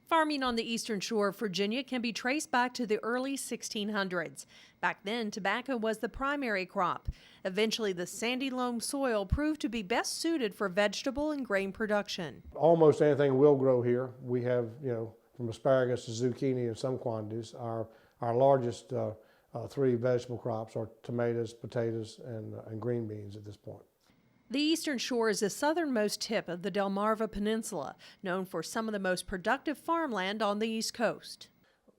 Farming on the eastern shore of Virginia can be traced back to the early 1600s. Back then, tobacco was the primary crop. Eventually, the sandy loam soil proved to be best suited for vegetable and grain production. Almost anything will grow here. We have, from asparagus to zucchini in some quantities. Our largest three vegetable crops are tomatoes, potatoes, and green beans at this point. The eastern shore is the southernmost tip of the Delmarva Peninsula, known for some of the most productive farmland on the East Coast.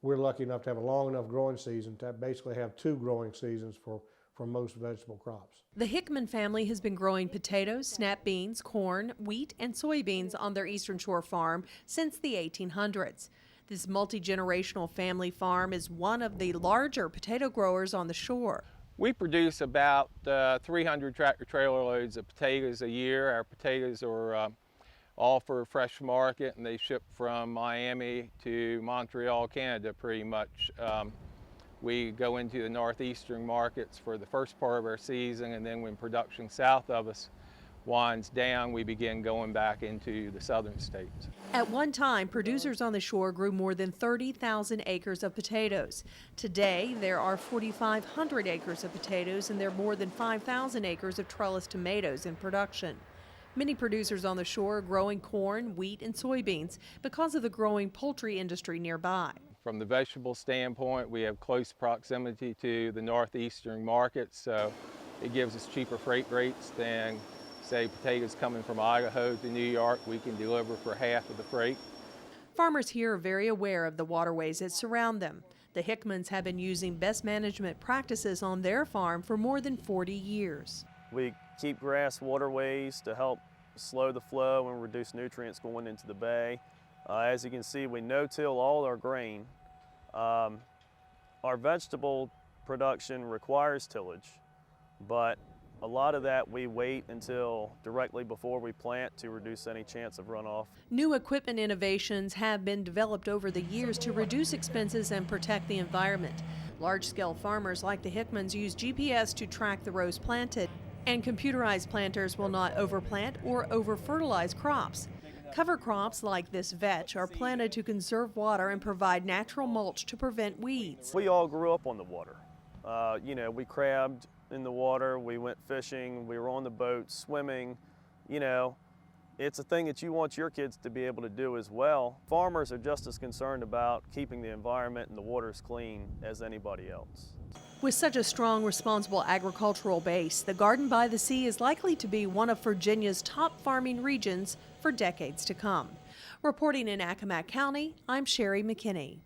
We're lucky enough to have a long enough growing season to basically have two growing seasons for most vegetable crops. The Hickman family has been growing potatoes, snap beans, corn, wheat, and soybeans on their eastern shore farm since the 1800s. This multi-generational family farm is one of the larger potato growers on the shore. We produce about 300 tractor trailer loads of potatoes a year. Our potatoes are all for fresh market, and they ship from Miami to Montreal, Canada pretty much. We go into the northeastern markets for the first part of our season, and then when production south of us winds down, we begin going back into the southern states. At one time, producers on the shore grew more than 30,000 acres of potatoes. Today, there are 4,500 acres of potatoes, and there are more than 5,000 acres of trellis tomatoes in production. Many producers on the shore are growing corn, wheat, and soybeans because of the growing poultry industry nearby. From the vegetable standpoint, we have close proximity to the northeastern markets, so it gives us cheaper freight rates than, say, potatoes coming from Idaho to New York. We can deliver for half of the freight. Farmers here are very aware of the waterways that surround them. The Hickmans have been using best management practices on their farm for more than 40 years. We keep grass waterways to help slow the flow and reduce nutrients going into the bay. As you can see, we no-till all our grain. Our vegetable production requires tillage, but a lot of that we wait until directly before we plant to reduce any chance of runoff. New equipment innovations have been developed over the years to reduce expenses and protect the environment. Large-scale farmers like the Hickmans use GPS to track the rows planted, and computerized planters will not overplant or over-fertilize crops. Cover crops like this vetch are planted to conserve water and provide natural mulch to prevent weeds. We all grew up on the water. We crabbed in the water, we went fishing, we were on the boat, swimming. It's a thing that you want your kids to be able to do as well. Farmers are just as concerned about keeping the environment and the waters clean as anybody else. With such a strong, responsible agricultural base, the Garden by the Sea is likely to be one of Virginia's top farming regions for decades to come. Reporting in Accomack County, I'm Sherry McKinney.